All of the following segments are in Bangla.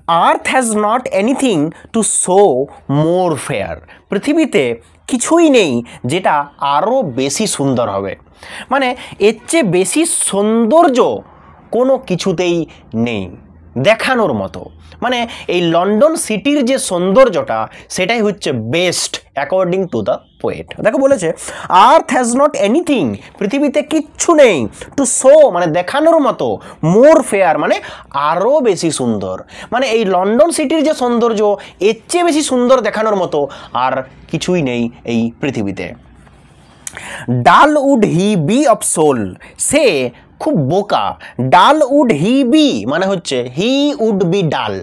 Earth has not anything to show more fair, পৃথিবীতে কিছুই নেই যেটা আরও বেশি সুন্দর হবে। মানে এর চেয়ে বেশি সৌন্দর্য কোনো কিছুতেই নেই দেখানোর মতো। মানে এই লন্ডন সিটির যে সৌন্দর্যটা সেটাই হচ্ছে best according to the poet. দেখো বলেছে আর্থ হ্যাজ নট এনিথিং, পৃথিবীতে কিচ্ছু নেই, টু শো মানে দেখানোর মতো, মোর ফেয়ার মানে আরও বেশি সুন্দর। মানে এই লন্ডন সিটির যে সৌন্দর্য এর চেয়ে বেশি সুন্দর দেখানোর মতো আর কিছুই নেই এই পৃথিবীতে। Dull would he be of soul, সে খুব বোকা। ডাল উড হি বি মানে হচ্ছে হি উড বি ডাল,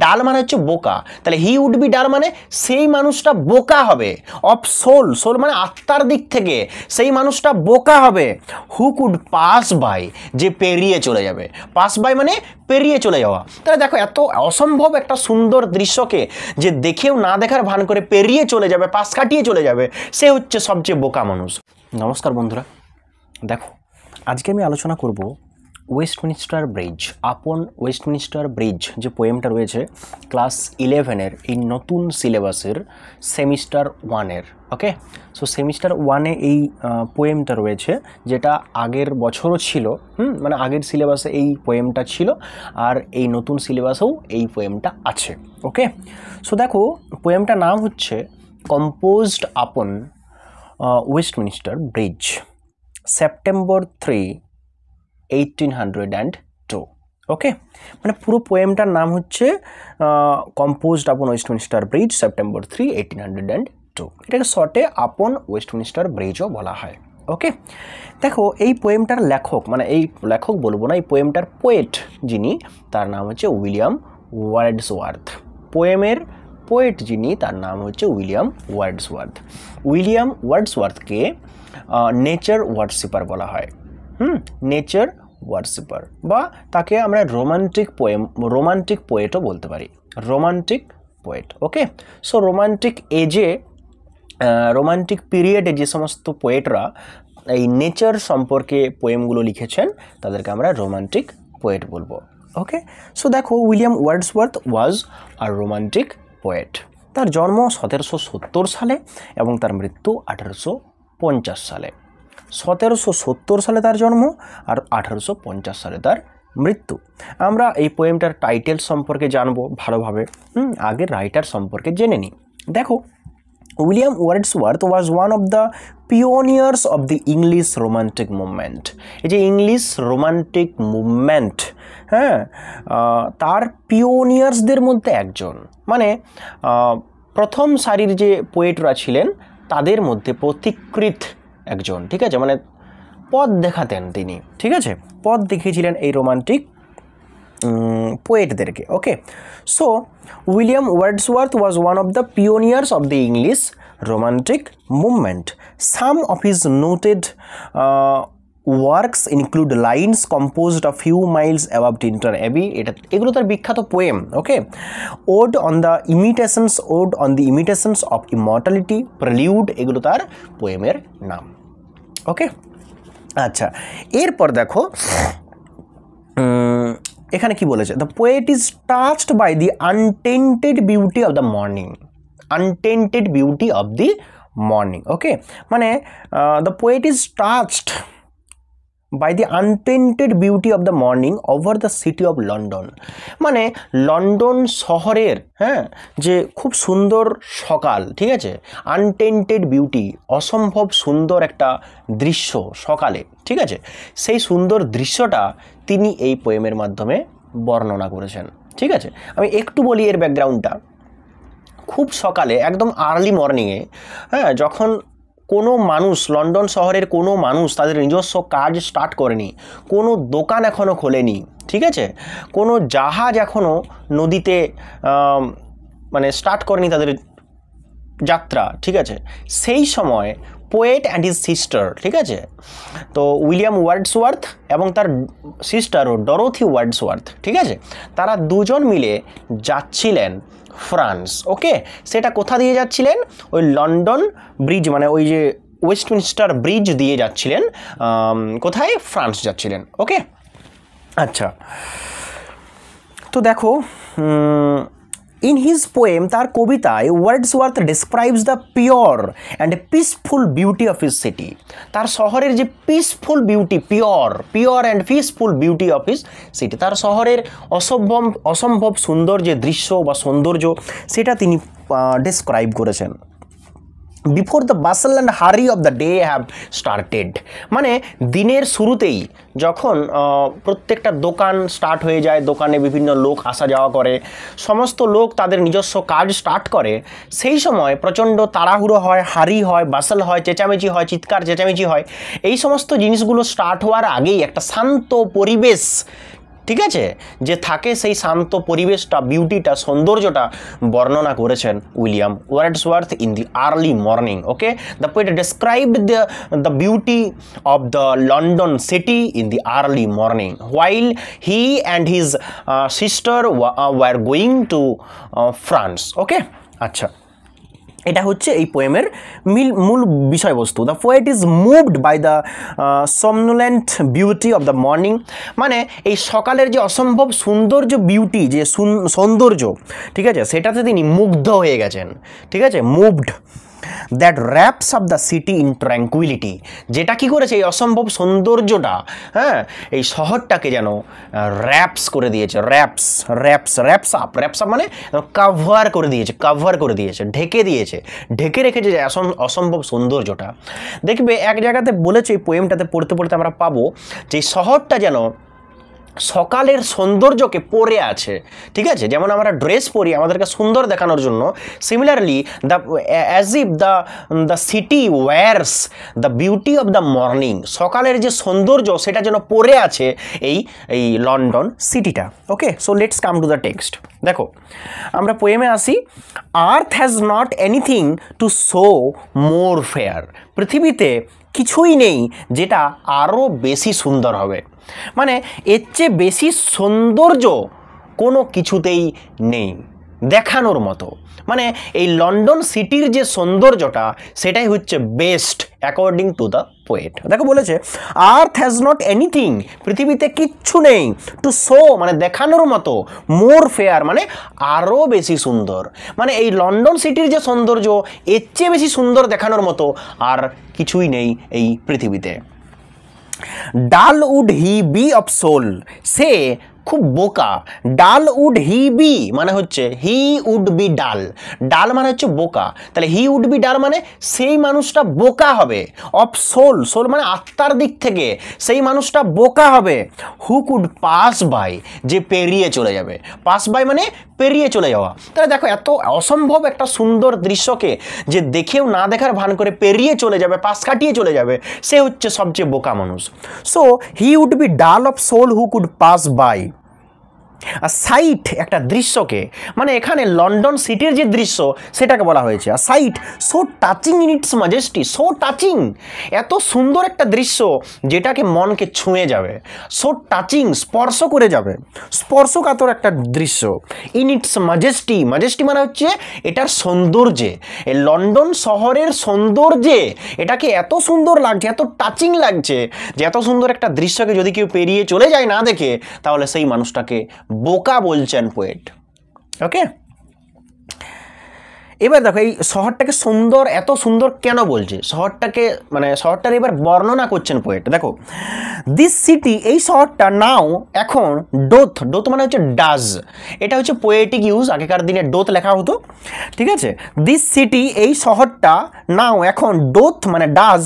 ডাল মানে হচ্ছে বোকা, তাহলে হি উড বি ডাল মানে সেই মানুষটা বোকা হবে। অফ সোল, সোল মানে আত্মার দিক থেকে সেই মানুষটা বোকা হবে। হু কুড পাস বাই, যে পেরিয়ে চলে যাবে, পাস বাই মানে পেরিয়ে চলে যাওয়া। তাহলে দেখো এত অসম্ভব একটা সুন্দর দৃশ্যকে যে দেখেও না দেখার ভান করে পেরিয়ে চলে যাবে, পাশ কাটিয়ে চলে যাবে, সে হচ্ছে সবচেয়ে বোকা মানুষ। নমস্কার বন্ধুরা, দেখো আজকে আমি আলোচনা করব ওয়েস্টমিনিস্টার ব্রিজ, আপন ওয়েস্টমিনিস্টার ব্রিজ যে পোয়েমটা রয়েছে ক্লাস 11-এর এই নতুন সিলেবাসের সেমিস্টার 1-এর। ওকে, সো সেমিস্টার 1-এ এই পোয়েমটা রয়েছে, যেটা আগের বছরও ছিল, মানে আগের সিলেবাসে এই পোয়েমটা ছিল আর এই নতুন সিলেবাসেও এই পোয়েমটা আছে। ওকে, সো দেখো পোয়েমটার নাম হচ্ছে কম্পোজড আপন ওয়েস্টমিনিস্টার ব্রিজ, সেপ্টেম্বর 3, 1802। ওকে, মানে পুরো পোয়েমটার নাম হচ্ছে কম্পোজড আপন ওয়েস্টমিনিস্টার ব্রিজ, সেপ্টেম্বর 3, 1802। এটাকে শর্টে আপন ওয়েস্টমিনিস্টার ব্রিজও বলা হয়। ওকে, দেখো এই পোয়েমটার লেখক, মানে এই লেখক বলবো না, এই পোয়েমটার পোয়েট যিনি, তার নাম হচ্ছে উইলিয়াম ওয়ার্ডসওয়ার্থ। পোয়েমের পোয়েট যিনি, তার নাম হচ্ছে উইলিয়াম ওয়ার্ডসওয়ার্থ। উইলিয়াম ওয়ার্ডসওয়ার্থকে নেচার ওয়ার্শিপার বলা হয়। নেচার ওয়ার্শিপার, বা তাকে আমরা রোমান্টিক পোয়েটও বলতে পারি, রোমান্টিক পোয়েট। ওকে, সো রোমান্টিক পিরিয়ডে যে সমস্ত পোয়েটরা এই নেচার সম্পর্কে পোয়েমগুলো লিখেছেন তাদেরকে আমরা রোমান্টিক পোয়েট বলবো। ওকে, সো দেখো উইলিয়াম ওয়ার্ডসওয়ার্থ ওয়াজ আর রোমান্টিক পোয়েট। তার জন্ম 1770 সালে এবং তার মৃত্যু 1850 সালে। 1770 সালে তার জন্ম আর 1850 সালে তার মৃত্যু। আমরা এই পোয়েমটার টাইটেল সম্পর্কে জানবো ভালোভাবে, আগে রাইটার সম্পর্কে জেনে নিই। দেখো William Wordsworth was one of the pioneers of the English romantic movement. এই যে ইংলিশ রোমান্টিক মুভমেন্ট, হ্যাঁ, তার পিওনিয়ার্সদের মধ্যে একজন, মানে প্রথম সারির যে পোয়েটরা ছিলেন তাদের মধ্যে পথিকৃৎ একজন। ঠিক আছে, মানে পথ দেখাতেন তিনি, ঠিক আছে, পথ দেখিয়েছিলেন এই রোমান্টিক পোয়েটদেরকে। Okay, so William Wordsworth was one of the pioneers of the English romantic movement. Some of his noted works include lines composed of few miles above Tintern Abbey, এগুলো তার বিখ্যাত poem. Okay, ode on the imitations of immortality, prelude, এগুলো তার পোয়েমের নাম। ওকে, আচ্ছা, এরপর দেখো এখানে কি বলেছে, the poet is touched by the untainted beauty of the morning, untainted beauty of the morning. Okay, মানে the poet is touched by the untainted beauty of the morning over the city of London. মানে লন্ডন শহরের, হ্যাঁ, যে খুব সুন্দর সকাল, ঠিক আছে, আনটেন্টেড বিউটি, অসম্ভব সুন্দর একটা দৃশ্য সকালে, ঠিক আছে, সেই সুন্দর দৃশ্যটা তিনি এই পোয়েমের মাধ্যমে বর্ণনা করেছেন। ঠিক আছে, আমি একটু বলি এর ব্যাকগ্রাউন্ডটা। খুব সকালে, একদম আর্লি মর্নিংয়ে, হ্যাঁ, যখন কোনো মানুষ, লন্ডন শহরের কোনো মানুষ তাদের নিজস্ব কাজ স্টার্ট করেনি, কোনো দোকান এখনও খোলেনি, ঠিক আছে, কোনো জাহাজ এখনও নদীতে মানে স্টার্ট করেনি তাদের যাত্রা, ঠিক আছে, সেই সময় পোয়েট অ্যান্ড হিজ সিস্টার, ঠিক আছে, তো উইলিয়াম ওয়ার্ডসওয়ার্থ এবং তার সিস্টার ডরোথি ওয়ার্ডসওয়ার্থ, ঠিক আছে, তারা দুজন মিলে যাচ্ছিলেন ফ্রান্স। ওকে, সেটা কোথা দিয়ে যাচ্ছিলেন, ওই লন্ডন ব্রিজ, মানে ওই যে ওয়েস্টমিনিস্টার ব্রিজ দিয়ে যাচ্ছিলেন, কোথায়, ফ্রান্স যাচ্ছিলেন। ওকে, আচ্ছা, তো দেখো in his poem তার কবিতায় Wordsworth describes the pure and peaceful beauty of his city, তার শহরের যে peaceful beauty, pure and peaceful beauty of his city, তার শহরের অসম্ভব সুন্দর যে দৃশ্য বা সৌন্দর্য সেটা তিনি ডেসক্রাইব করেছেন। বিফোর দ্য বাসল অ্যান্ড হারি of the day have started, মানে দিনের শুরুতেই যখন প্রত্যেকটা দোকান স্টার্ট হয়ে যায়, দোকানে বিভিন্ন লোক আসা যাওয়া করে, সমস্ত লোক তাদের নিজস্ব কাজ স্টার্ট করে, সেই সময় প্রচণ্ড তাড়াহুড়ো হয়, হারি হয়, বাসল হয়, চেঁচামেচি হয়, চিৎকার চেঁচামেচি হয়। এই সমস্ত জিনিসগুলো স্টার্ট হওয়ার আগেই একটা শান্ত পরিবেশ, ঠিক আছে, যে থাকে, সেই শান্ত পরিবেশটা, বিউটিটা, সৌন্দর্যটা বর্ণনা করেছেন William Wordsworth in the early morning. Okay, the poet described the beauty of the London city in the early morning while he and his sister were going to France. Okay, আচ্ছা, এটা হচ্ছে এই পোয়েমের মূল বিষয়বস্তু। The poet is moved by the somnolent beauty of the morning, মানে এই সকালের যে অসম্ভব সৌন্দর্য, বিউটি, যে সৌন্দর্য, ঠিক আছে, সেটাতে তিনি মুগ্ধ হয়ে গেছেন, ঠিক আছে, moved, that wraps of the city in tranquillity, যেটা কি করেছে, এই অসম্ভব সৌন্দর্যটা, হ্যাঁ, এই শহরটাকে যেন র্যাপস করে দিয়েছে, র্যাপস আপ মানে কাভার করে দিয়েছে, ঢেকে রেখেছে যে অসম্ভব সৌন্দর্যটা। দেখবে এক জায়গাতে বলেছে, এই পোয়েমটাতে পড়তে পড়তে আমরা পাবো যে শহরটা যেন সকালের সৌন্দর্যকে পরে আছে, ঠিক আছে, যেমন আমরা ড্রেস পরি আমাদেরকে সুন্দর দেখানোর জন্য, similarly as if the city wires the beauty of the morning, সকালের যে সৌন্দর্য সেটা যেন পরে আছে এই লন্ডন সিটিটা। Okay, so let's come to the text. দেখো, আমরা পোয়েমে আসি। Earth has not anything to show more fair, পৃথিবীতে কিছুই নেই যেটা আরও বেশি সুন্দর হবে, মানে এর চেয়ে বেশি সৌন্দর্য কোনো কিছুতেই নেই দেখানোর মতো। মানে এই লন্ডন সিটির যে সৌন্দর্যটা সেটাই হচ্ছে best according to the poet. দেখো বলেছে, আর্থ হ্যাজ নট এনিথিং, পৃথিবীতে কিচ্ছু নেই, টু শো মানে দেখানোর মতো, মোর ফেয়ার মানে আরও বেশি সুন্দর, মানে এই লন্ডন সিটির যে সৌন্দর্য এর চেয়ে বেশি সুন্দর দেখানোর মতো আর কিছুই নেই এই পৃথিবীতে। Dull would he be of soul, সে খুব বোকা। ডাল উড হি বি মানে হচ্ছে হি উড বি ডাল, ডাল মানে হচ্ছে বোকা, তাহলে হি উড বি ডাল মানে সেই মানুষটা বোকা হবে। অফ সোল, সোল মানে আত্মার দিক থেকে সেই মানুষটা বোকা হবে। হু কুড পাস বাই, যে পেরিয়ে চলে যাবে, পাস বাই মানে পেরিয়ে চলে যাওয়া। তাহলে দেখো, এত অসম্ভব একটা সুন্দর দৃশ্যকে যে দেখেও না দেখার ভান করে পেরিয়ে চলে যাবে, পাশ কাটিয়ে চলে যাবে, সে হচ্ছে সবচেয়ে বোকা মানুষ। So he would be dull of soul who could pass by. আর সাইট একটা দৃশ্যকে, মানে এখানে লন্ডন সিটির যে দৃশ্য সেটাকে বলা হয়েছে। আর sight so touching in its majesty, so touching, এত সুন্দর একটা দৃশ্য যেটাকে মনকে ছুঁয়ে যাবে, সো টাচিং স্পর্শ করে যাবে, স্পর্শকাতর একটা দৃশ্য। ইন ইটস ম্যাজেস্টি, ম্যাজেস্টি মানে হচ্ছে এটার সৌন্দর্যে, এই লন্ডন শহরের সৌন্দর্যে এটাকে এত সুন্দর লাগছে, এত টাচিং লাগছে যে এত সুন্দর একটা দৃশ্যকে যদি কেউ পেরিয়ে চলে যায় না দেখে, তাহলে সেই মানুষটাকে বোকা বলছেন পোয়েট। ওকে, এবার দেখো এই শহরটাকে সুন্দর, এত সুন্দর কেন বলছে, শহরটাকে মানে শহরটার এবার বর্ণনা করছেন পোয়েট। দেখো, দিস সিটি, এই শহরটা নাও এখন, ডোথ, ডোথ মানে হচ্ছে ডাজ, এটা হচ্ছে পোয়েটিক ইউজ, আগেকার দিনে ডোথ লেখা হতো, ঠিক আছে। দিস সিটি, এই শহরটা নাও এখন, ডোথ মানে ডাজ,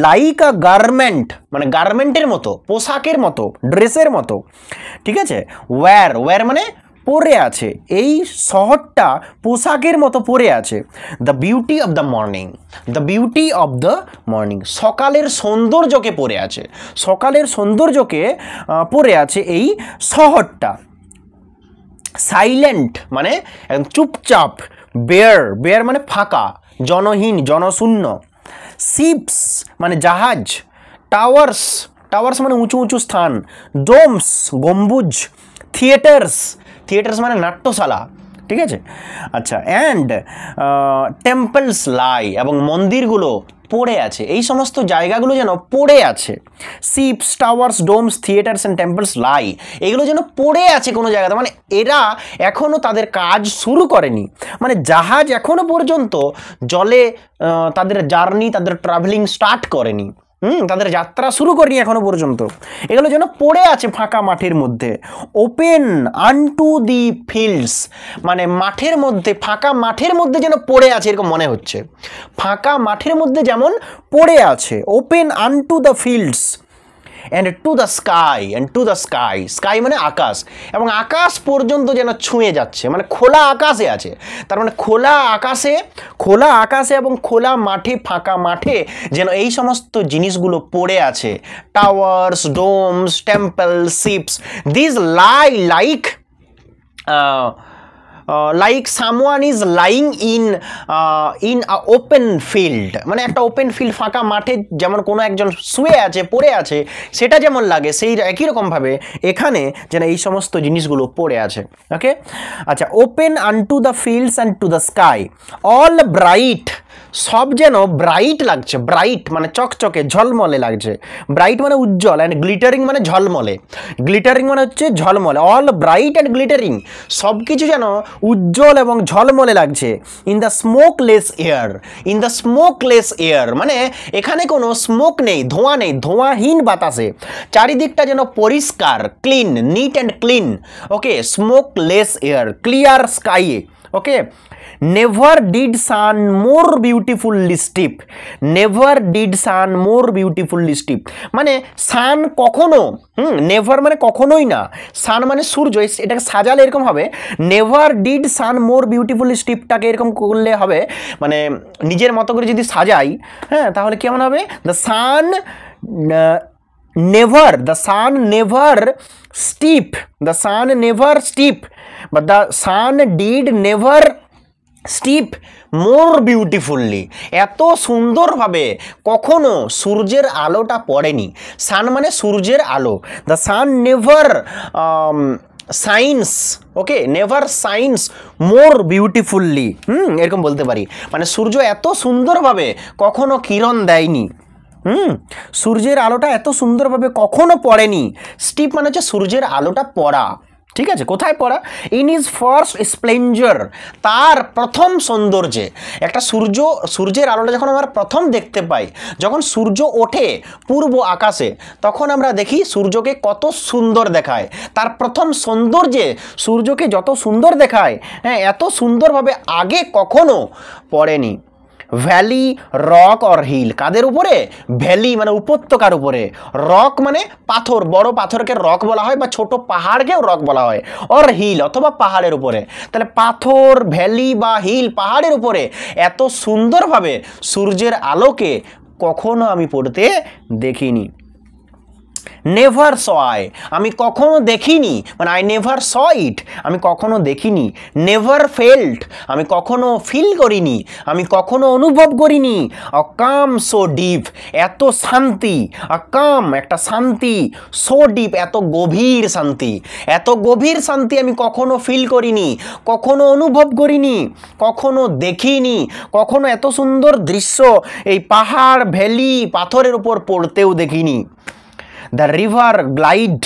লাইক আ গার্মেন্ট মানে গার্মেন্টের মতো, পোশাকের মতো, ড্রেসের মতো, ঠিক আছে। ওয়্যার, ওয়্যার মানে পরে আছে, এই শহরটা পোশাকের মতো পরে আছে। The beauty of the morning, the beauty of the morning, সকালের সৌন্দর্যকে পরে আছে, সকালের সৌন্দর্যকে পরে আছে এই শহরটা। সাইলেন্ট মানে একদম চুপচাপ। বেয়ার, বেয়ার মানে ফাঁকা, জনহীন, জনশূন্য। শিপস মানে জাহাজ। টাওয়ার্স, টাওয়ার্স মানে উঁচু উঁচু স্থান। ডোমস গম্বুজ। থিয়েটার্স, থিয়েটার্স মানে নাট্যশালা, ঠিক আছে। আচ্ছা, অ্যান্ড টেম্পলস লাই, এবং মন্দিরগুলো পড়ে আছে, এই সমস্ত জায়গাগুলো যেন পড়ে আছে। Ships, towers, domes, theatres and temples lie, এগুলো যেন পড়ে আছে কোনো জায়গাতে, মানে এরা এখনও তাদের কাজ শুরু করেনি, মানে জাহাজ এখনও পর্যন্ত জলে তাদের জার্নি, তাদের ট্রাভেলিং স্টার্ট করেনি, তাদের যাত্রা শুরু করিনি এখনো পর্যন্ত। এগুলো যেন পড়ে আছে ফাঁকা মাঠের মধ্যে। ওপেন আনটু দি ফিল্ডস, মানে মাঠের মধ্যে, ফাঁকা মাঠের মধ্যে যেন পড়ে আছে এরকম মনে হচ্ছে, ফাঁকা মাঠের মধ্যে যেমন পড়ে আছে। Open আনটু the fields and to the sky, and to the sky, sky মানে আকাশ, এবং আকাশ পর্যন্ত যেন ছুঁয়ে যাচ্ছে, মানে খোলা আকাশে আছে, তার মানে খোলা আকাশে এবং খোলা মাঠে, ফাঁকা মাঠে যেন এই সমস্ত জিনিসগুলো পড়ে আছে। Towers, domes, temple, ships, this lie like like someone is lying in a open field, মানে একটা ওপেন ফিল্ড, ফাঁকা মাঠে যেমন কোনো একজন শুয়ে আছে, পড়ে আছে, সেটা যেমন লাগে, সেই একই রকমভাবে এখানে যেন এই সমস্ত জিনিসগুলো পড়ে আছে। ওকে, আচ্ছা, open আনটু the fields and to the sky, all bright, সব যেন ব্রাইট লাগছে, ব্রাইট মানে চকচকে, ঝলমলে লাগছে, ব্রাইট মানে উজ্জ্বল, অ্যান্ড গ্লিটারিং মানে ঝলমলে, গ্লিটারিং মানে হচ্ছে ঝলমলে, অল ব্রাইট অ্যান্ড গ্লিটারিং, সব কিছু যেন উজ্জ্বল এবং ঝলমলে লাগছে। In the smokeless air, in the smokeless air মানে এখানে কোনো স্মোক নেই, ধোঁয়া নেই, ধোঁয়াহীন বাতাসে, চারিদিকটা যেন পরিষ্কার, clean, neat and clean. Okay, smokeless air, clear স্কাইয়ে। Okay, never did sun more beautifully steep, never did sun more beautifully steep, মানে সান কখনো, নেভার মানে কখনোই না, সান মানে সূর্য, এটাকে সাজালে এরকম হবে, নেভার ডিড সান মোর বিউটিফুললি স্টিপটাকে এরকম করলে হবে, মানে নিজের মতো করে যদি সাজাই, হ্যাঁ, তাহলে কেমন হবে, the sun never, the sun never steep, the sun never steep, but the sun did never steep more beautifully, এত সুন্দরভাবে কখনো সূর্যের আলোটা পড়েনি। সান মানে সূর্যের আলো, the sun never science, okay, never science মোর বিউটিফুললি, এরকম বলতে পারি, মানে সূর্য এত সুন্দরভাবে কখনো কিরণ দেয়নি, সূর্যের আলোটা এত সুন্দরভাবে কখনো পড়েনি। স্টিপ মানে হচ্ছে সূর্যের আলোটা পড়া, ঠিক আছে, কোথায় পড়া, ইন ইজ ফার্স্ট স্প্লেন্ডার, তার প্রথম সৌন্দর্যে। একটা সূর্যের আলোটা যখন আমরা প্রথম দেখতে পাই, যখন সূর্য ওঠে পূর্ব আকাশে, তখন আমরা দেখি সূর্যকে কত সুন্দর দেখায়, তার প্রথম সৌন্দর্যে সূর্যকে যত সুন্দর দেখায়, হ্যাঁ, এত সুন্দরভাবে আগে কখনো পড়েনি। ভ্যালি, রক অর হিল, কাদের উপরে, ভ্যালি মানে উপত্যকার উপরে, রক মানে পাথর, বড় পাথরকে রক বলা হয়, বা ছোট পাহাড়কেও রক বলা হয়, অর হিল অথবা পাহাড়ের উপরে। তাহলে পাথর, ভ্যালি বা হিল, পাহাড়ের উপরে এত সুন্দরভাবে সূর্যের আলোকে কখনো আমি পড়তে দেখিনি। নেভার স আই, আমি কখনো দেখিনি, মানে আই নেভার স ইট, আমি কখনো দেখিনি। নেভার ফেল্ট, আমি কখনো ফিল করিনি, আমি কখনো অনুভব করিনি। আ কাম সো ডিপ, এত শান্তি, আ কাম একটা শান্তি, সো ডিপ এত গভীর শান্তি, এত গভীর শান্তি আমি কখনো ফিল করিনি, কখনো অনুভব করিনি, কখনো দেখিনি, কখনো এত সুন্দর দৃশ্য এই পাহাড়, ভ্যালি, পাথরের উপর পড়তেও দেখিনি। The river glide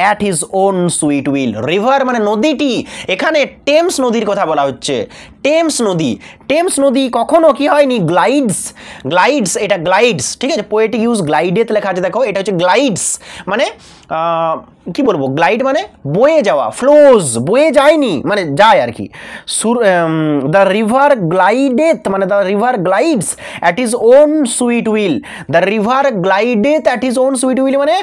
at his own sweet will, river মানে নদীটি, এখানে টেমস নদীর কথা বলা হচ্ছে, টেমস নদী, টেমস নদী কখনো কি হয়নি, গ্লাইডস, গ্লাইডস, এটা গ্লাইডস, ঠিক আছে, পোয়েটিক ইউজ গ্লাইডেতে লেখা আছে, দেখো এটা হচ্ছে গ্লাইডস, মানে কি বলবো, গ্লাইড মানে বয়ে যাওয়া, ফ্লোজ, বয়ে যায়নি মানে যায় আর কি। দ্য রিভার গ্লাইডেথ মানে the river glides at his own sweet will, the river glideth at his own sweet will মানে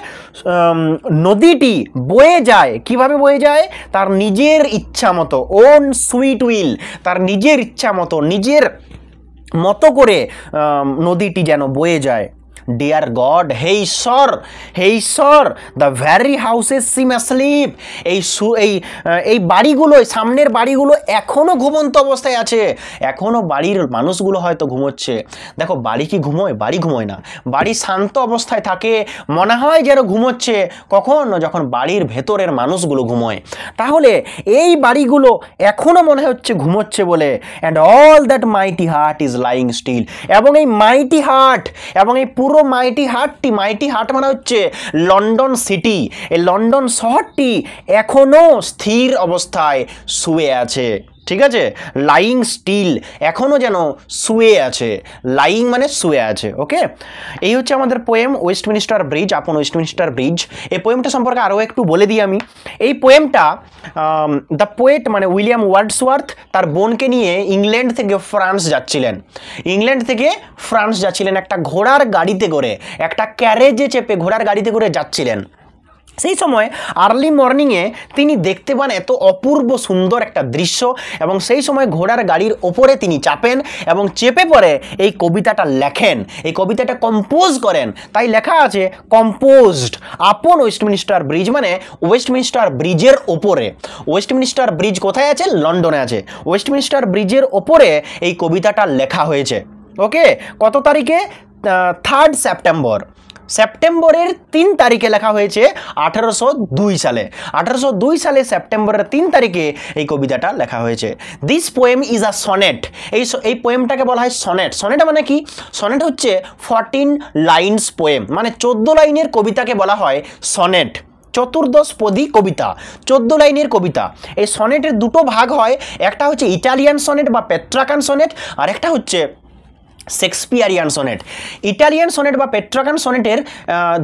নদীটি বয়ে যায়, কিভাবে বয়ে যায়, তার নিজের ইচ্ছা মতো, ওন সুইট উইল, তার নিজের ইচ্ছা মতো, নিজের মতো করে নদীটি যেন বয়ে যায়। ডিয়ার গড, হে ঈশ্বর, the vary houses SIM asleep, এই বাড়িগুলো, সামনের বাড়িগুলো এখনও ঘুমন্ত অবস্থায় আছে, এখনও বাড়ির মানুষগুলো হয়তো ঘুমোচ্ছে। দেখো বাড়ি কি ঘুমোয়? বাড়ি ঘুমোয় না, বাড়ি শান্ত অবস্থায় থাকে, মনে হয় যেন ঘুমোচ্ছে। কখন? যখন বাড়ির ভেতরের মানুষগুলো ঘুমোয়। তাহলে এই বাড়িগুলো এখনও মনে হচ্ছে ঘুমোচ্ছে বলে। And all that mighty heart is lying still, এবং এই মাইটি হার্ট, এবং এই পুরো মাইটি হার্ট মানে হচ্ছে লন্ডন সিটি, এই লন্ডন শহরটি এখনও স্থির অবস্থায় শুয়ে আছে। ঠিক আছে, লাইং স্টিল, এখনও যেন শুয়ে আছে, লাইং মানে শুয়ে আছে। ওকে, এই হচ্ছে আমাদের পোয়েম ওয়েস্টমিনিস্টার ব্রিজ, আপন ওয়েস্টমিনিস্টার ব্রিজ। এই পোয়েমটা সম্পর্কে আরও একটু বলে দিই আমি। এই পোয়েমটা দ্য পোয়েট মানে উইলিয়াম ওয়ার্ডসওয়ার্থ তার বোনকে নিয়ে ইংল্যান্ড থেকে ফ্রান্স যাচ্ছিলেন, একটা ঘোড়ার গাড়িতে করে, একটা ক্যারেজে চেপে ঘোড়ার গাড়িতে করে যাচ্ছিলেন। সেই সময় আর্লি মর্নিংয়ে তিনি দেখতে পান এত অপূর্ব সুন্দর একটা দৃশ্য, এবং সেই সময় ঘোড়ার গাড়ির ওপরে তিনি চাপেন এবং চেপে পড়ে এই কবিতাটা লেখেন, এই কবিতাটা কম্পোজ করেন। তাই লেখা আছে কম্পোজড আপন ওয়েস্টমিনিস্টার ব্রিজ, মানে ওয়েস্টমিনিস্টার ব্রিজের ওপরে। ওয়েস্টমিনিস্টার ব্রিজ কোথায় আছে? লন্ডনে আছে। ওয়েস্টমিনিস্টার ব্রিজের ওপরে এই কবিতাটা লেখা হয়েছে। ওকে, কত তারিখে? 3 সেপ্টেম্বর, সেপ্টেম্বরের 3 তারিখে লেখা হয়েছে 1802 সালে। 1802 সালে সেপ্টেম্বরের 3 তারিখে এই কবিতাটা লেখা হয়েছে। This poem is a sonnet, এই পোয়েমটাকে বলা হয় সনেট। সনেট মানে কি? সনেট হচ্ছে 14 লাইনস পোয়েম, মানে 14 লাইনের কবিতাকে বলা হয় সনেট। চতুর্দশপদী কবিতা, 14 লাইনের কবিতা। এই সনেটের দুটো ভাগ হয়, একটা হচ্ছে ইটালিয়ান সনেট বা পেট্রাকান সনেট, আর একটা হচ্ছে শেক্সপিয়ারিয়ান সনেট। ইটালিয়ান সনেট বা পেট্রাকান সনেটের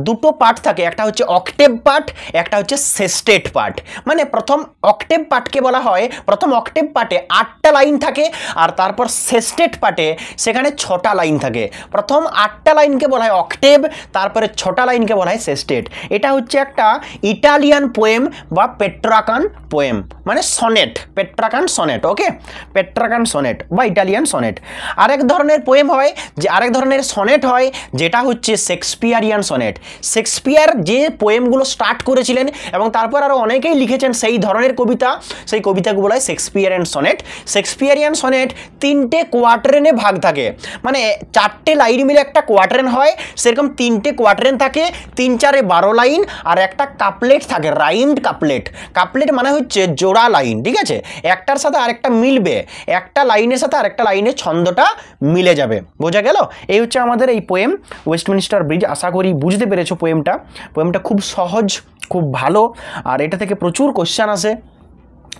দুটো পার্ট থাকে, একটা হচ্ছে অক্টেভ পার্ট, একটা হচ্ছে সেস্টেট পার্ট। মানে প্রথম অক্টেভ পার্টকে বলা হয়, প্রথম অক্টেভ পার্টে 8টা লাইন থাকে, আর তারপর সেস্টেট পার্টে সেখানে 6টা লাইন থাকে। প্রথম 8টা লাইনকে বলা হয় অক্টেভ, তারপরে 6টা লাইনকে বলা হয় সেস্টেট। এটা হচ্ছে একটা ইটালিয়ান পোয়েম বা পেট্রাকান পোয়েম, মানে সনেট, পেট্রাকান সনেট। ওকে, পেট্রাকান সনেট বা ইটালিয়ান সনেট। আরেক ধরনের পোয়েম হয়, যে আরেক ধরনের সনেট হয়, যেটা হচ্ছে শেক্সপিয়ারিয়ান সনেট। শেক্সপিয়ার যে পোয়েমগুলো স্টার্ট করেছিলেন এবং তারপর আরও অনেকেই লিখেছেন সেই ধরনের কবিতা, সেই কবিতাগুলো বলা হয় শেক্সপিয়ারিয়ান সনেট। শেক্সপিয়ারিয়ান সনেট 3টে কোয়ার্টারেনে ভাগ থাকে, মানে 4টে লাইন মিলে একটা কোয়ার্টারেন হয়, সেরকম 3টে কোয়ার্টারেন থাকে, 3 4 12 লাইন, আর একটা কাপলেট থাকে, রাইমড কাপলেট। কাপলেট মানে হচ্ছে জোড়া লাইন, ঠিক আছে, একটার সাথে আরেকটা মিলবে, একটা লাইনের সাথে আরেকটা লাইনের ছন্দটা মিলে যাবে। বোঝা গেল? এই হচ্ছে আমাদের এই পোয়েম ওয়েস্টমিনিস্টার ব্রিজ। আশা করি বুঝতে পেরেছো পোয়েমটা খুব সহজ, খুব ভালো, আর এটা থেকে প্রচুর কোশ্চেন আসে,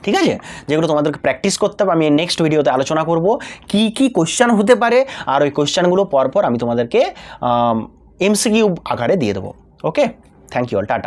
ঠিক আছে, যেগুলো তোমাদেরকে প্র্যাকটিস করতে হবে। আমি নেক্সট ভিডিওতে আলোচনা করব কি কি কোশ্চেন হতে পারে, আর ওই কোশ্চেনগুলো পরপর আমি তোমাদেরকে এমসিকিউ আকারে দিয়ে দেবো। ওকে, থ্যাংক ইউ অল, টাটা।